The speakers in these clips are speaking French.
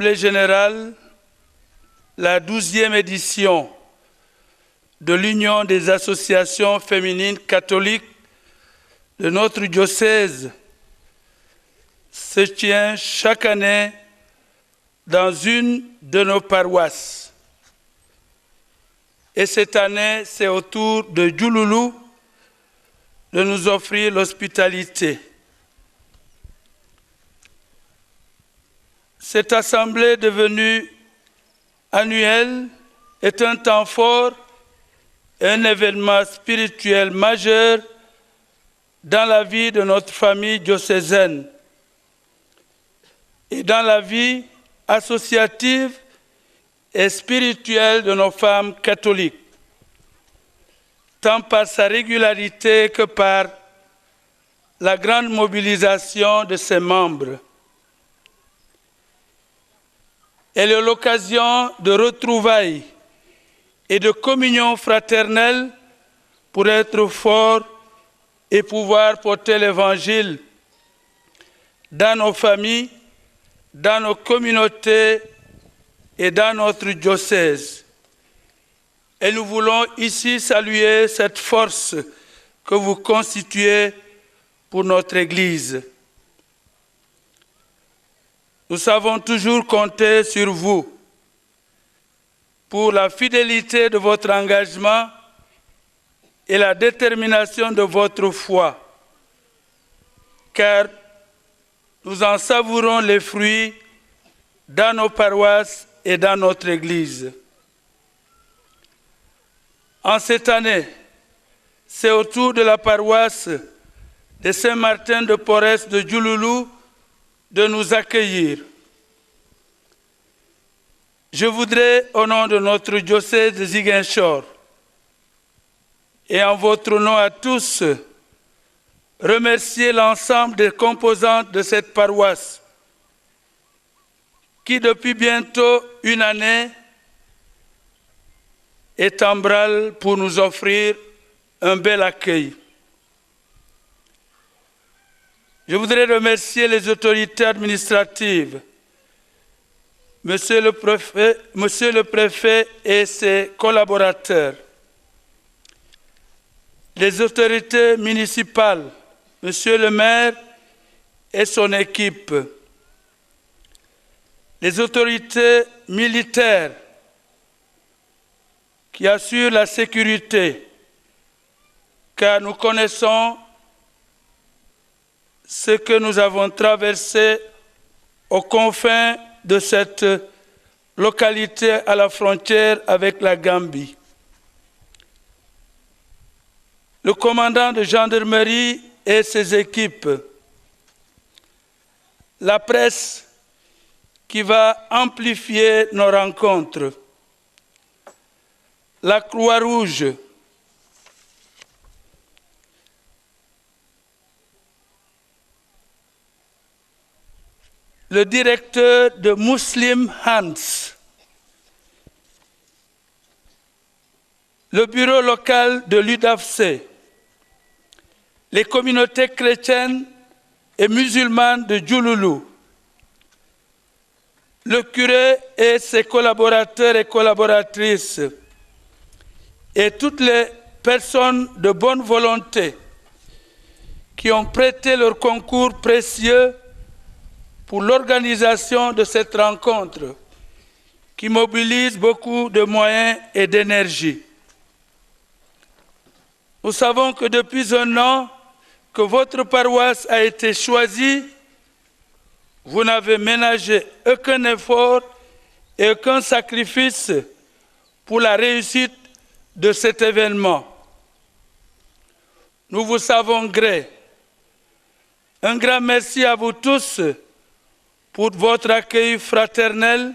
Assemblée générale, la 12e édition de l'Union des associations féminines catholiques de notre diocèse se tient chaque année dans une de nos paroisses. Et cette année, c'est au tour de Diouloulou de nous offrir l'hospitalité. Cette assemblée devenue annuelle est un temps fort et un événement spirituel majeur dans la vie de notre famille diocésaine et dans la vie associative et spirituelle de nos femmes catholiques, tant par sa régularité que par la grande mobilisation de ses membres. Elle est l'occasion de retrouvailles et de communion fraternelle pour être forts et pouvoir porter l'Évangile dans nos familles, dans nos communautés et dans notre diocèse. Et nous voulons ici saluer cette force que vous constituez pour notre Église. Nous savons toujours compter sur vous pour la fidélité de votre engagement et la détermination de votre foi, car nous en savourons les fruits dans nos paroisses et dans notre Église. En cette année, c'est au tour de la paroisse de Saint-Martin de Porres de Diouloulou de nous accueillir. Je voudrais, au nom de notre diocèse de Ziguinchor, et en votre nom à tous, remercier l'ensemble des composantes de cette paroisse qui, depuis bientôt une année, est en branle pour nous offrir un bel accueil. Je voudrais remercier les autorités administratives, Monsieur le préfet et ses collaborateurs, les autorités municipales, Monsieur le maire et son équipe, les autorités militaires qui assurent la sécurité, car nous connaissons ce que nous avons traversé aux confins de cette localité à la frontière avec la Gambie. Le commandant de gendarmerie et ses équipes, la presse qui va amplifier nos rencontres, la Croix-Rouge, le directeur de Muslim Hands, le bureau local de l'UDAFC, les communautés chrétiennes et musulmanes de Diouloulou, le curé et ses collaborateurs et collaboratrices, et toutes les personnes de bonne volonté qui ont prêté leur concours précieux pour l'organisation de cette rencontre qui mobilise beaucoup de moyens et d'énergie. Nous savons que depuis un an que votre paroisse a été choisie, vous n'avez ménagé aucun effort et aucun sacrifice pour la réussite de cet événement. Nous vous savons gré. Un grand merci à vous tous pour votre accueil fraternel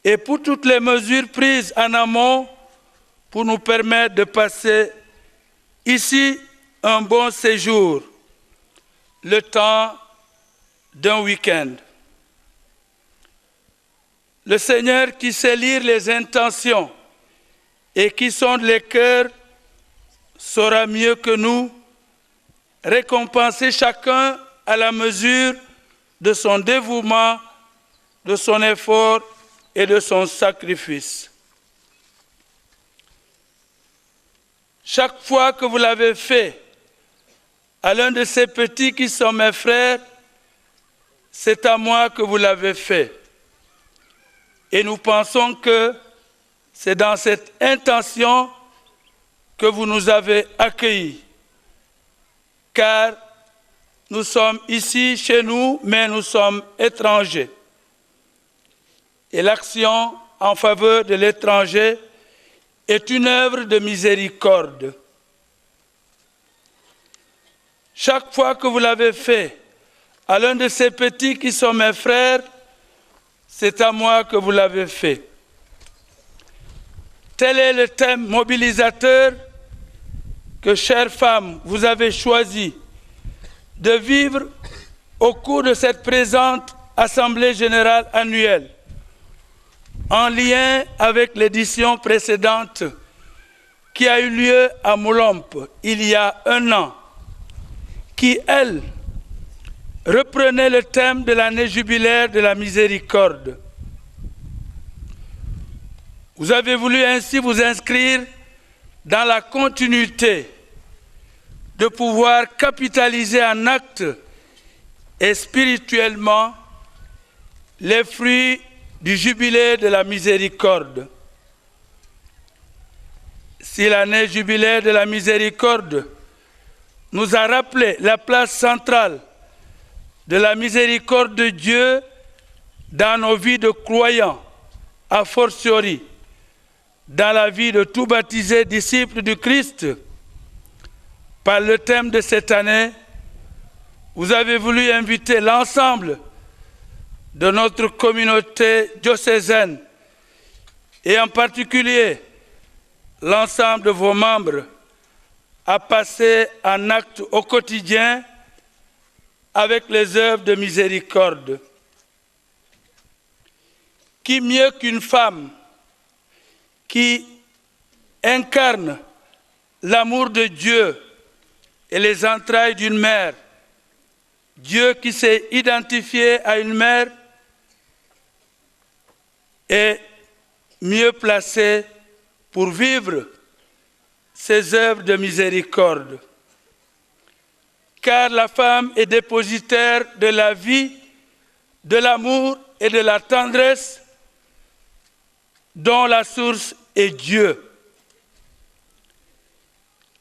et pour toutes les mesures prises en amont pour nous permettre de passer ici un bon séjour, le temps d'un week-end. Le Seigneur qui sait lire les intentions et qui sonde les cœurs saura mieux que nous récompenser chacun à la mesure de son dévouement de son effort et de son sacrifice. Chaque fois que vous l'avez fait à l'un de ces petits qui sont mes frères, c'est à moi que vous l'avez fait. Et nous pensons que c'est dans cette intention que vous nous avez accueillis. Car nous sommes ici chez nous, mais nous sommes étrangers. Et l'action en faveur de l'étranger est une œuvre de miséricorde. Chaque fois que vous l'avez fait à l'un de ces petits qui sont mes frères, c'est à moi que vous l'avez fait. Tel est le thème mobilisateur que, chères femmes, vous avez choisi de vivre au cours de cette présente Assemblée générale annuelle, en lien avec l'édition précédente qui a eu lieu à Moulombe il y a un an, qui, elle, reprenait le thème de l'année jubilaire de la miséricorde. Vous avez voulu ainsi vous inscrire dans la continuité de pouvoir capitaliser en actes et spirituellement les fruits du jubilé de la miséricorde. Si l'année jubilaire de la miséricorde nous a rappelé la place centrale de la miséricorde de Dieu dans nos vies de croyants, a fortiori dans la vie de tout baptisé disciple du Christ, par le thème de cette année, vous avez voulu inviter l'ensemble de notre communauté diocésaine et en particulier l'ensemble de vos membres à passer en acte au quotidien avec les œuvres de miséricorde. Qui mieux qu'une femme qui incarne l'amour de Dieu et les entrailles d'une mère, Dieu qui s'est identifié à une mère est mieux placé pour vivre ces œuvres de miséricorde. Car la femme est dépositaire de la vie, de l'amour et de la tendresse dont la source est Dieu.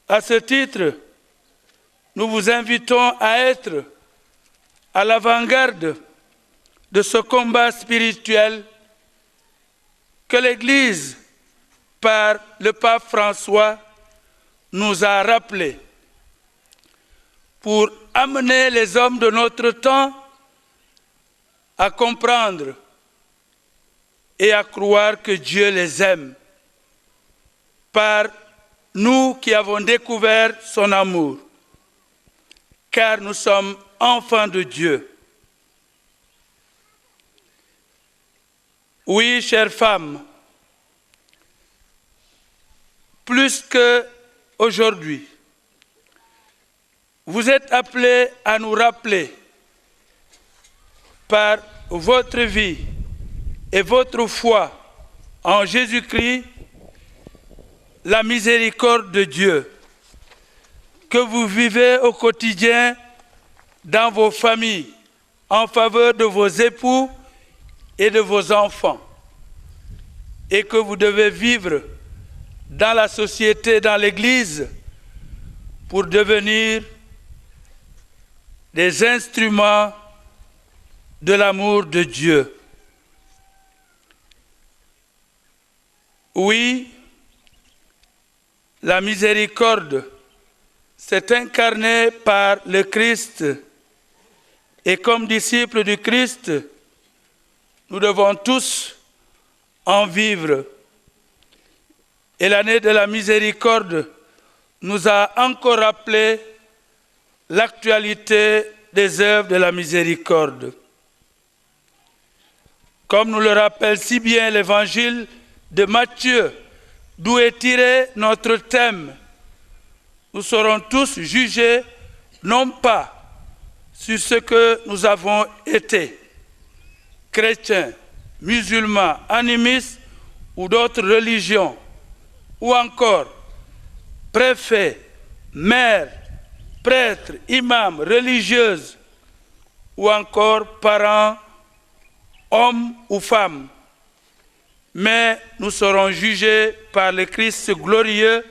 À ce titre, nous vous invitons à être à l'avant-garde de ce combat spirituel que l'Église, par le pape François, nous a rappelé pour amener les hommes de notre temps à comprendre et à croire que Dieu les aime, par nous qui avons découvert son amour, car nous sommes enfants de Dieu. Oui, chères femmes, plus qu'aujourd'hui, vous êtes appelés à nous rappeler par votre vie et votre foi en Jésus-Christ la miséricorde de Dieu que vous vivez au quotidien dans vos familles en faveur de vos époux et de vos enfants et que vous devez vivre dans la société, dans l'Église pour devenir des instruments de l'amour de Dieu. Oui, la miséricorde s'est incarnée par le Christ et comme disciples du Christ, nous devons tous en vivre. Et l'année de la miséricorde nous a encore rappelé l'actualité des œuvres de la miséricorde. Comme nous le rappelle si bien l'évangile de Matthieu, d'où est tiré notre thème, nous serons tous jugés non pas sur ce que nous avons été, chrétiens, musulmans, animistes ou d'autres religions, ou encore préfets, maires, prêtres, imams, religieuses, ou encore parents, hommes ou femmes. Mais nous serons jugés par le Christ glorieux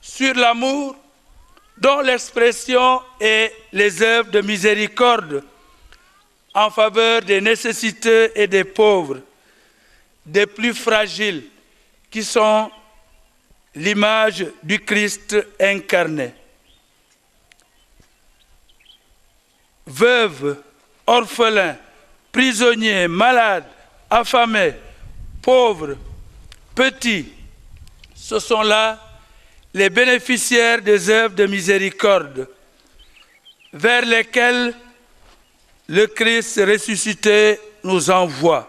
sur l'amour dont l'expression est les œuvres de miséricorde en faveur des nécessités et des pauvres, des plus fragiles, qui sont l'image du Christ incarné. Veuves, orphelins, prisonniers, malades, affamés, pauvres, petits, ce sont là les bénéficiaires des œuvres de miséricorde vers lesquelles le Christ ressuscité nous envoie.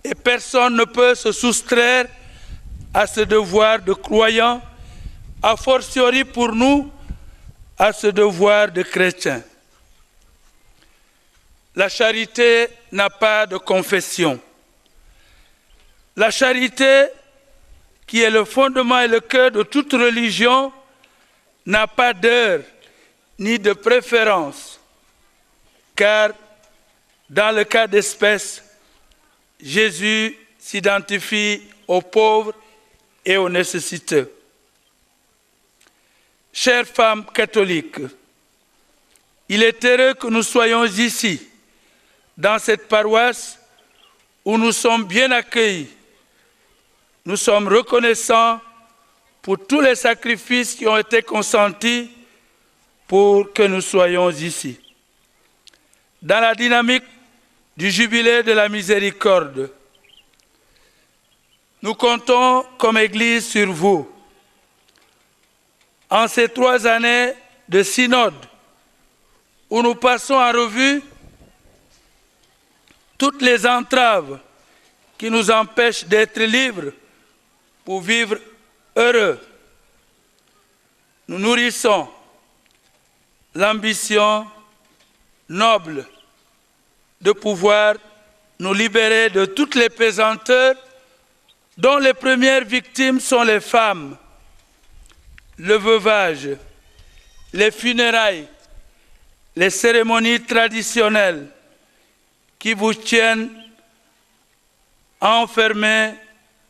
Et personne ne peut se soustraire à ce devoir de croyant, a fortiori pour nous, à ce devoir de chrétien. La charité n'a pas de confession. La charité, qui est le fondement et le cœur de toute religion, n'a pas d'heure ni de préférence, car dans le cas d'espèce, Jésus s'identifie aux pauvres et aux nécessiteux. Chères femmes catholiques, il est heureux que nous soyons ici, dans cette paroisse où nous sommes bien accueillis. Nous sommes reconnaissants pour tous les sacrifices qui ont été consentis pour que nous soyons ici. Dans la dynamique du jubilé de la miséricorde, nous comptons comme Église sur vous. En ces 3 années de synode, où nous passons en revue toutes les entraves qui nous empêchent d'être libres pour vivre heureux, nous nourrissons l'ambition noble de pouvoir nous libérer de toutes les pesanteurs dont les premières victimes sont les femmes, le veuvage, les funérailles, les cérémonies traditionnelles qui vous tiennent enfermés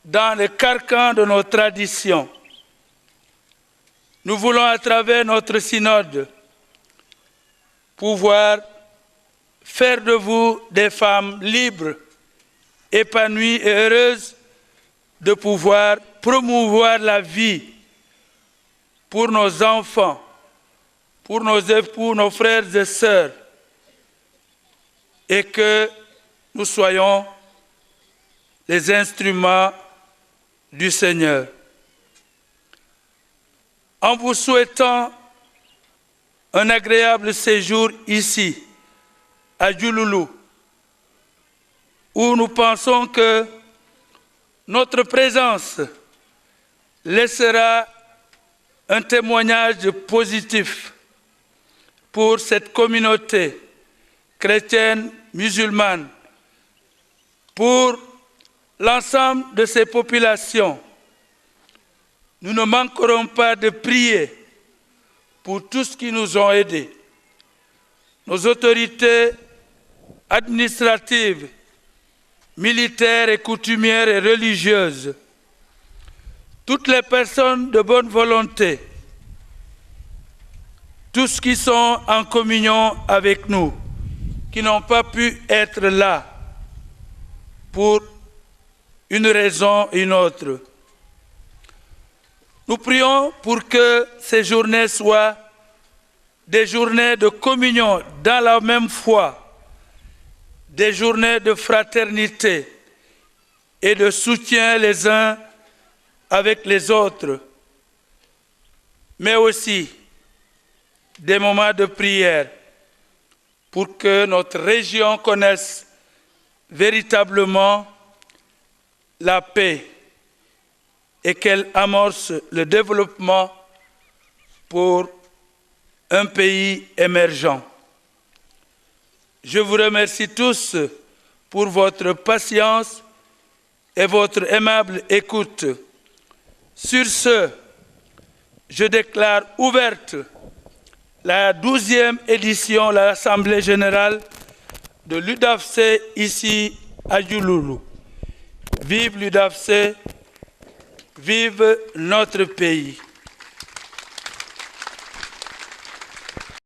dans le carcan de nos traditions. Nous voulons, à travers notre synode, pouvoir faire de vous des femmes libres, épanouies et heureuses de pouvoir promouvoir la vie pour nos enfants, pour nos époux, nos frères et sœurs, et que nous soyons les instruments du Seigneur. En vous souhaitant un agréable séjour ici, à Diouloulou, où nous pensons que notre présence laissera un témoignage positif pour cette communauté chrétienne, musulmane, pour l'ensemble de ces populations. Nous ne manquerons pas de prier pour tous qui nous ont aidés. Nos autorités administratives, militaires et coutumières et religieuses, toutes les personnes de bonne volonté, tous qui sont en communion avec nous, qui n'ont pas pu être là pour une raison ou une autre. Nous prions pour que ces journées soient des journées de communion dans la même foi, des journées de fraternité et de soutien les uns avec les autres, mais aussi des moments de prière pour que notre région connaisse véritablement la paix et qu'elle amorce le développement pour un pays émergent. Je vous remercie tous pour votre patience et votre aimable écoute. Sur ce, je déclare ouverte la 12e édition de l'Assemblée générale de l'UDAFC ici à Diouloulou. Vive l'UDAFC, vive notre pays.